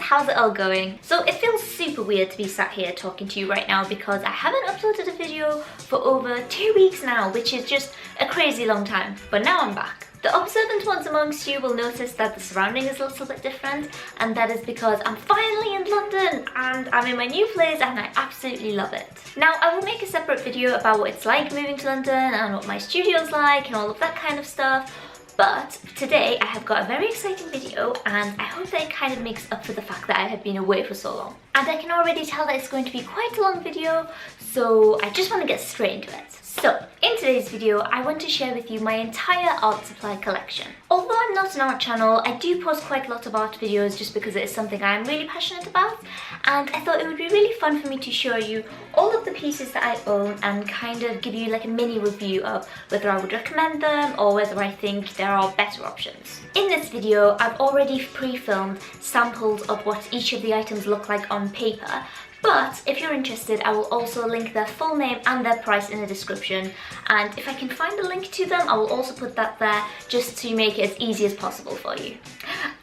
how's it all going? So it feels super weird to be sat here talking to you right now because I haven't uploaded a video for over 2 weeks now, which is just a crazy long time, but now I'm back. The observant ones amongst you will notice that the surrounding is a little bit different, and that is because I'm finally in London and I'm in my new place and I absolutely love it. Now, I will make a separate video about what it's like moving to London and what my studio's like and all of that kind of stuff. But today I have got a very exciting video and I hope that it kind of makes up for the fact that I have been away for so long. And I can already tell that it's going to be quite a long video, so I just want to get straight into it. So, in today's video, I want to share with you my entire art supply collection. Although I'm not an art channel, I do post quite a lot of art videos just because it is something I'm really passionate about, and I thought it would be really fun for me to show you all of the pieces that I own and kind of give you like a mini review of whether I would recommend them or whether I think there are better options. In this video, I've already pre-filmed samples of what each of the items look like on paper, but if you're interested, I will also link their full name and their price in the description, and if I can find a link to them, I will also put that there just to make it as easy as possible for you.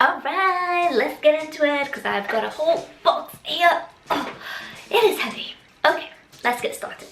Alright, let's get into it because I've got a whole box here. Oh, it is heavy. Okay, let's get started.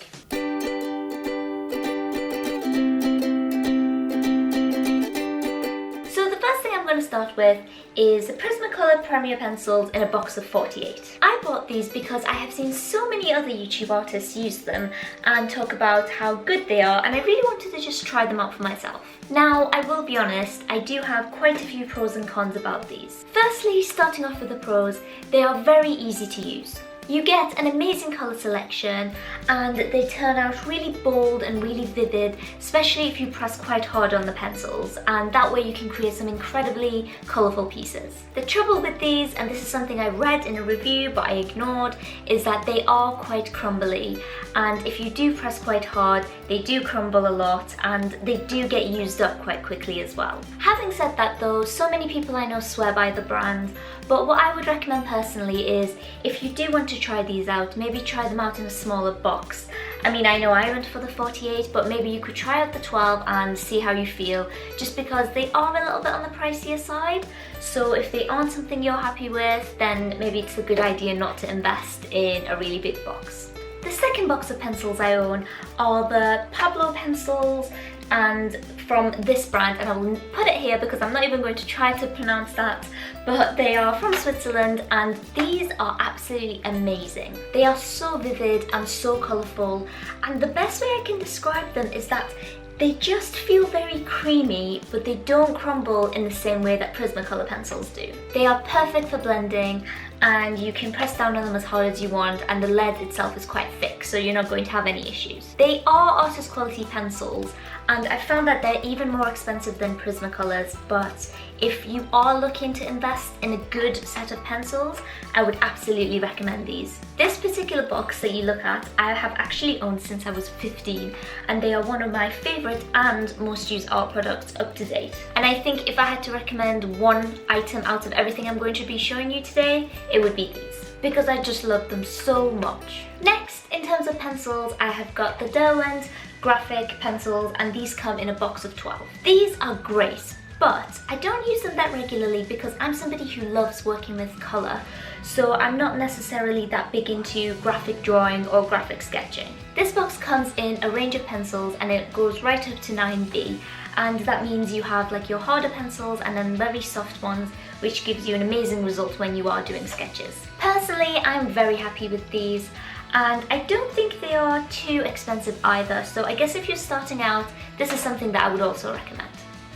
I'm going to start with is the Prismacolor Premier pencils in a box of 48. I bought these because I have seen so many other YouTube artists use them and talk about how good they are, and I really wanted to just try them out for myself. Now, I will be honest, I do have quite a few pros and cons about these. Firstly, starting off with the pros, they are very easy to use. You get an amazing colour selection and they turn out really bold and really vivid, especially if you press quite hard on the pencils, and that way you can create some incredibly colourful pieces. The trouble with these, and this is something I read in a review but I ignored, is that they are quite crumbly, and if you do press quite hard, they do crumble a lot and they do get used up quite quickly as well. Having said that though, so many people I know swear by the brand, but what I would recommend personally is if you do want to try these out, maybe try them out in a smaller box. I mean, I know I went for the 48, but maybe you could try out the 12 and see how you feel, just because they are a little bit on the pricier side. So if they aren't something you're happy with, then maybe it's a good idea not to invest in a really big box. The second box of pencils I own are the Pablo pencils, and from this brand, and I will put it here because I'm not even going to try to pronounce that, but they are from Switzerland and these are absolutely amazing. They are so vivid and so colourful, and the best way I can describe them is that they just feel very creamy, but they don't crumble in the same way that Prismacolor pencils do. They are perfect for blending, and you can press down on them as hard as you want, and the lead itself is quite thick, so you're not going to have any issues. They are artist quality pencils, and I found that they're even more expensive than Prismacolors, but if you are looking to invest in a good set of pencils, I would absolutely recommend these. This particular box that you look at, I have actually owned since I was 15, and they are one of my favourite and most used art products up to date. And I think if I had to recommend one item out of everything I'm going to be showing you today, it would be these, because I just love them so much. Next, in terms of pencils, I have got the Derwent Graphite pencils, and these come in a box of 12. These are great, but I don't use them that regularly because I'm somebody who loves working with colour, so I'm not necessarily that big into graphic drawing or graphic sketching. This box comes in a range of pencils and it goes right up to 9B, and that means you have like your harder pencils and then very soft ones, which gives you an amazing result when you are doing sketches. Personally, I'm very happy with these, and I don't think they are too expensive either, so I guess if you're starting out, this is something that I would also recommend.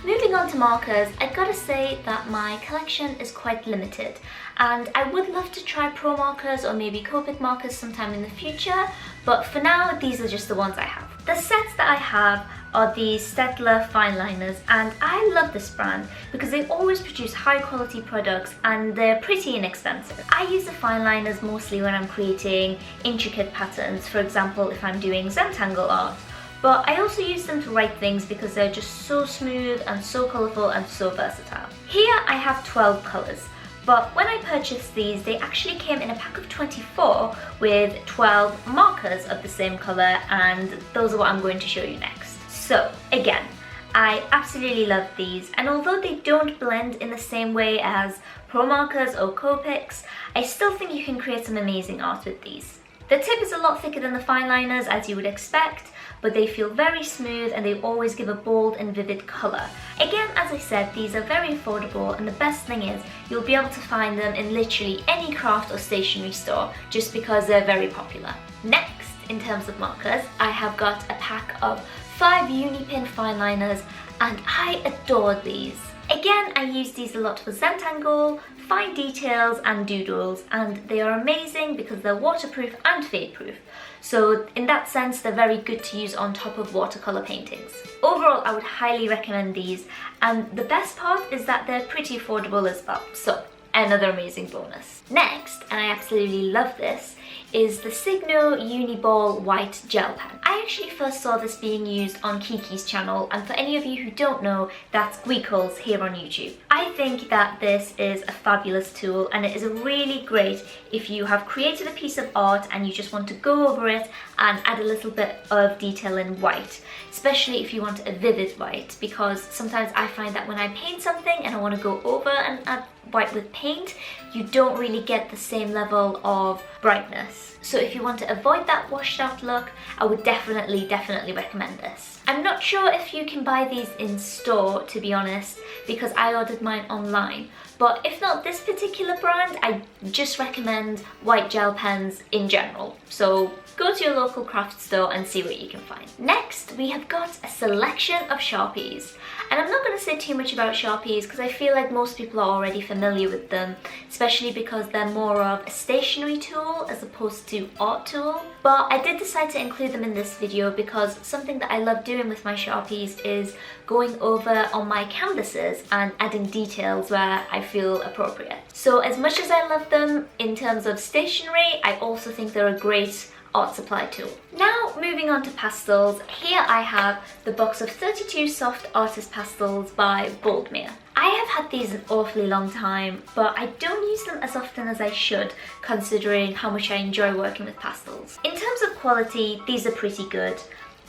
Moving on to markers, I gotta say that my collection is quite limited, and I would love to try pro markers or maybe Copic markers sometime in the future, but for now these are just the ones I have. The sets that I have are the Staedtler Fineliners, and I love this brand because they always produce high quality products and they're pretty inexpensive. I use the Fineliners mostly when I'm creating intricate patterns, for example if I'm doing Zentangle art, but I also use them to write things because they're just so smooth and so colourful and so versatile. Here I have 12 colours, but when I purchased these, they actually came in a pack of 24 with 12 markers of the same colour, and those are what I'm going to show you next. So again, I absolutely love these, and although they don't blend in the same way as Pro markers or Copics, I still think you can create some amazing art with these. The tip is a lot thicker than the fine liners, as you would expect, but they feel very smooth and they always give a bold and vivid colour. Again, as I said, these are very affordable, and the best thing is you'll be able to find them in literally any craft or stationery store just because they're very popular. Next, in terms of markers, I have got a pack of 5 Uni-pin fine liners, and I adore these. Again, I use these a lot for Zentangle, fine details and doodles, and they are amazing because they're waterproof and fade proof. So in that sense, they're very good to use on top of watercolour paintings. Overall, I would highly recommend these, and the best part is that they're pretty affordable as well, so another amazing bonus. Next, and I absolutely love this, is the Signo Uni-ball white gel pen. I actually first saw this being used on Kiki's channel, and for any of you who don't know, that's Gweekles here on YouTube. I think that this is a fabulous tool, and it is really great if you have created a piece of art and you just want to go over it and add a little bit of detail in white, especially if you want a vivid white, because sometimes I find that when I paint something and I want to go over and add white with paint, you don't really get the same level of brightness. So if you want to avoid that washed out look, I would definitely recommend this. I'm not sure if you can buy these in store, to be honest, because I ordered mine online. But if not this particular brand, I just recommend white gel pens in general. So go to your local craft store and see what you can find. Next, we have got a selection of Sharpies. And I'm not going to say too much about Sharpies because I feel like most people are already familiar with them, especially because they're more of a stationery tool as opposed to art tool. But I did decide to include them in this video because something that I love doing with my Sharpies is going over on my canvases and adding details where I feel appropriate. So as much as I love them in terms of stationery, I also think they're a great art supply tool. Now moving on to pastels, here I have the box of 32 soft artist pastels by Boldmere. I have had these an awfully long time, but I don't use them as often as I should, considering how much I enjoy working with pastels. In terms of quality, these are pretty good.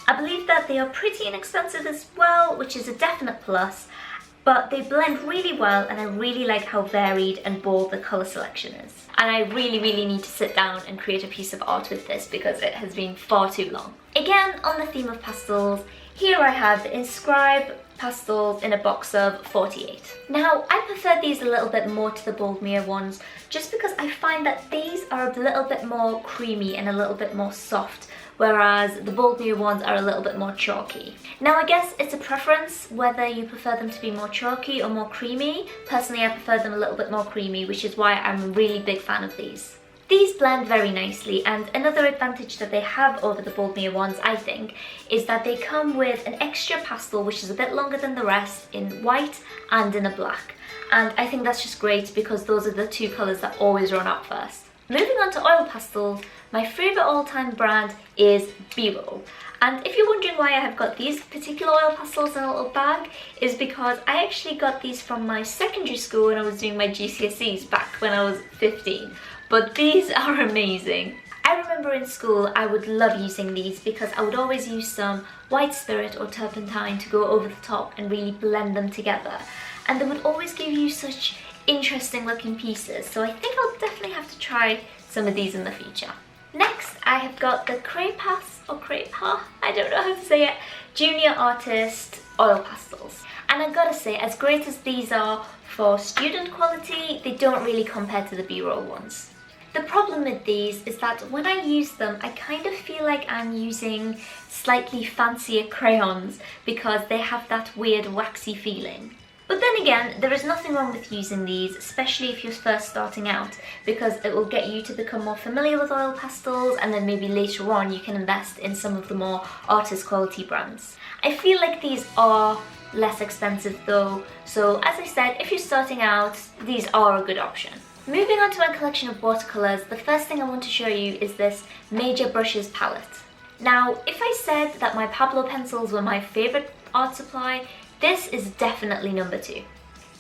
I believe that they are pretty inexpensive as well, which is a definite plus, but they blend really well, and I really like how varied and bold the colour selection is. And I really need to sit down and create a piece of art with this because it has been far too long. Again, on the theme of pastels, here I have the Inscribe pastels in a box of 48. Now, I prefer these a little bit more to the Boldmere ones, just because I find that these are a little bit more creamy and a little bit more soft, whereas the Boldmere ones are a little bit more chalky. Now, I guess it's a preference whether you prefer them to be more chalky or more creamy. Personally, I prefer them a little bit more creamy, which is why I'm a really big fan of these. These blend very nicely, and another advantage that they have over the Boldmere ones, I think, is that they come with an extra pastel which is a bit longer than the rest in white and in a black. And I think that's just great because those are the two colours that always run out first. Moving on to oil pastels, my favourite all-time brand is B-Roll. And if you're wondering why I have got these particular oil pastels in a little bag, is because I actually got these from my secondary school when I was doing my GCSEs back when I was 15. But these are amazing. I remember in school I would love using these because I would always use some white spirit or turpentine to go over the top and really blend them together. And they would always give you such interesting looking pieces, so I think I'll definitely have to try some of these in the future. Next, I have got the Crepas, or Crepa, I don't know how to say it, Junior Artist Oil Pastels. And I've got to say, as great as these are for student quality, they don't really compare to the B-Roll ones. The problem with these is that when I use them, I kind of feel like I'm using slightly fancier crayons because they have that weird waxy feeling. But then again, there is nothing wrong with using these, especially if you're first starting out, because it will get you to become more familiar with oil pastels, and then maybe later on you can invest in some of the more artist quality brands. I feel like these are less expensive though, so as I said, if you're starting out, these are a good option. Moving on to my collection of watercolours, the first thing I want to show you is this Major Brushes palette. Now, if I said that my Pablo pencils were my favourite art supply, this is definitely number 2.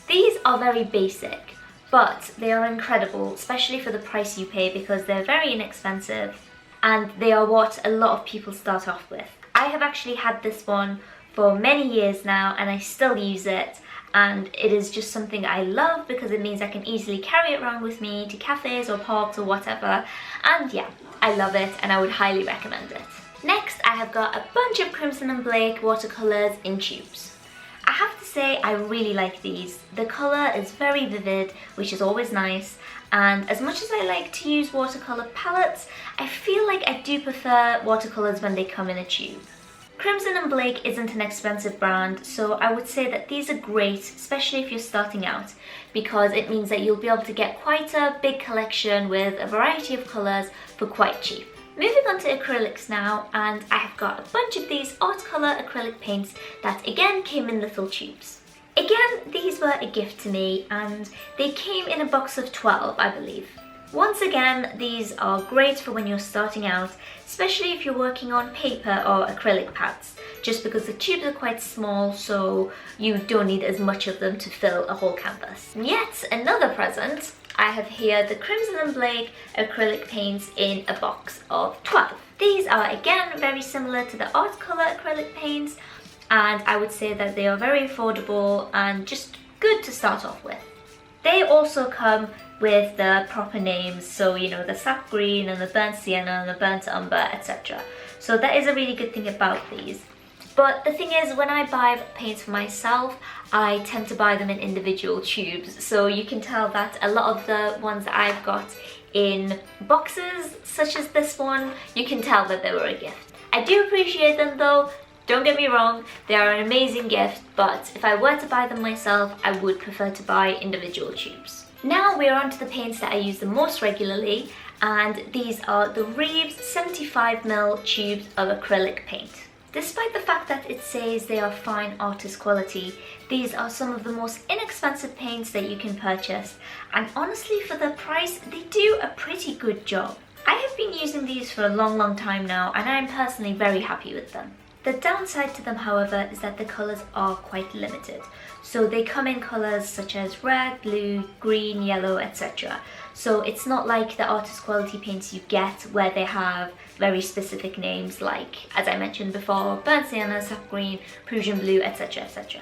These are very basic, but they are incredible, especially for the price you pay because they're very inexpensive and they are what a lot of people start off with. I have actually had this one for many years now and I still use it, and it is just something I love because it means I can easily carry it around with me to cafes or parks or whatever, and yeah, I love it and I would highly recommend it. Next, I have got a bunch of Crimson & Blake watercolours in tubes. I have to say I really like these. The colour is very vivid, which is always nice, and as much as I like to use watercolour palettes, I feel like I do prefer watercolours when they come in a tube. Crimson & Blake isn't an expensive brand, so I would say that these are great, especially if you're starting out, because it means that you'll be able to get quite a big collection with a variety of colours for quite cheap. Moving on to acrylics now, and I have got a bunch of these art colour acrylic paints that again came in little tubes. Again, these were a gift to me and they came in a box of 12, I believe. Once again, these are great for when you're starting out, especially if you're working on paper or acrylic pads, just because the tubes are quite small, so you don't need as much of them to fill a whole canvas. Yet another present, I have here the Crimson & Blake acrylic paints in a box of 12. These are again very similar to the art colour acrylic paints, and I would say that they are very affordable and just good to start off with. They also come with the proper names, so you know, the sap green and the burnt sienna and the burnt umber, etc. So that is a really good thing about these. But the thing is, when I buy paints for myself, I tend to buy them in individual tubes, so you can tell that a lot of the ones that I've got in boxes, such as this one, you can tell that they were a gift. I do appreciate them though, don't get me wrong, they are an amazing gift, but if I were to buy them myself, I would prefer to buy individual tubes. Now we're on to the paints that I use the most regularly, and these are the Reeves 75ml tubes of acrylic paint. Despite the fact that it says they are fine artist quality, these are some of the most inexpensive paints that you can purchase, and honestly for the price, they do a pretty good job. I have been using these for a long time now, and I am personally very happy with them. The downside to them, however, is that the colours are quite limited. So they come in colours such as red, blue, green, yellow, etc. So it's not like the artist quality paints you get where they have very specific names like, as I mentioned before, burnt sienna, sap green, Prussian blue, etc, etc.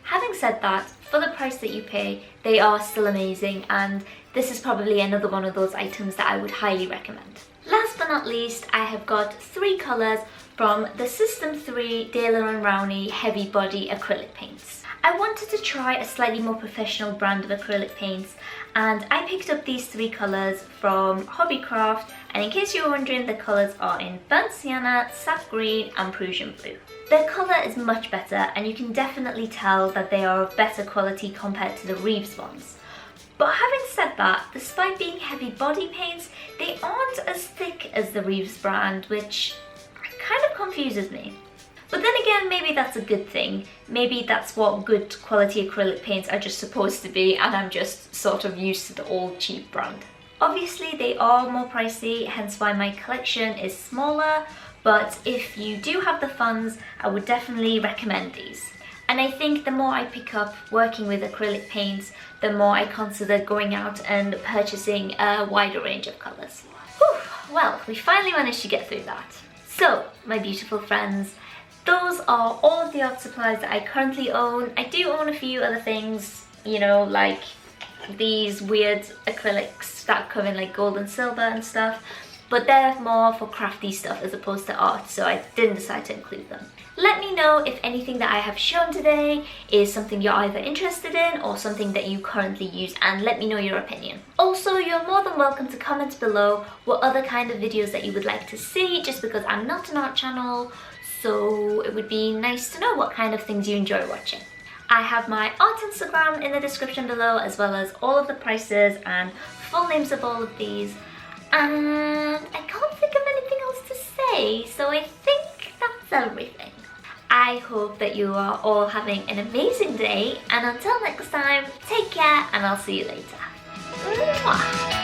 Having said that, for the price that you pay, they are still amazing, and this is probably another one of those items that I would highly recommend. Last but not least, I have got 3 colours from the System 3 Daler & Rowney Heavy Body Acrylic Paints. I wanted to try a slightly more professional brand of acrylic paints, and I picked up these 3 colours from Hobbycraft, and in case you were wondering, the colours are in burnt sienna, sap green and Prussian blue. Their colour is much better, and you can definitely tell that they are of better quality compared to the Reeves ones. But having said that, despite being heavy body paints, they aren't as thick as the Reeves brand, which kind of confuses me. But then again, maybe that's a good thing. Maybe that's what good quality acrylic paints are just supposed to be, and I'm just sort of used to the old cheap brand. Obviously they are more pricey, hence why my collection is smaller, but if you do have the funds, I would definitely recommend these. And I think the more I pick up working with acrylic paints, the more I consider going out and purchasing a wider range of colours. Whew, well, we finally managed to get through that. So, my beautiful friends, those are all of the art supplies that I currently own. I do own a few other things, you know, like these weird acrylics that come in like gold and silver and stuff, but they're more for crafty stuff as opposed to art, so I didn't decide to include them. Let me know if anything that I have shown today is something you're either interested in or something that you currently use, and let me know your opinion. Also, you're more than welcome to comment below what other kind of videos that you would like to see, just because I'm not an art channel, so it would be nice to know what kind of things you enjoy watching. I have my art Instagram in the description below, as well as all of the prices and full names of all of these. And I can't think of anything else to say, so I think that's everything. I hope that you are all having an amazing day, and until next time, take care and I'll see you later. Mwah.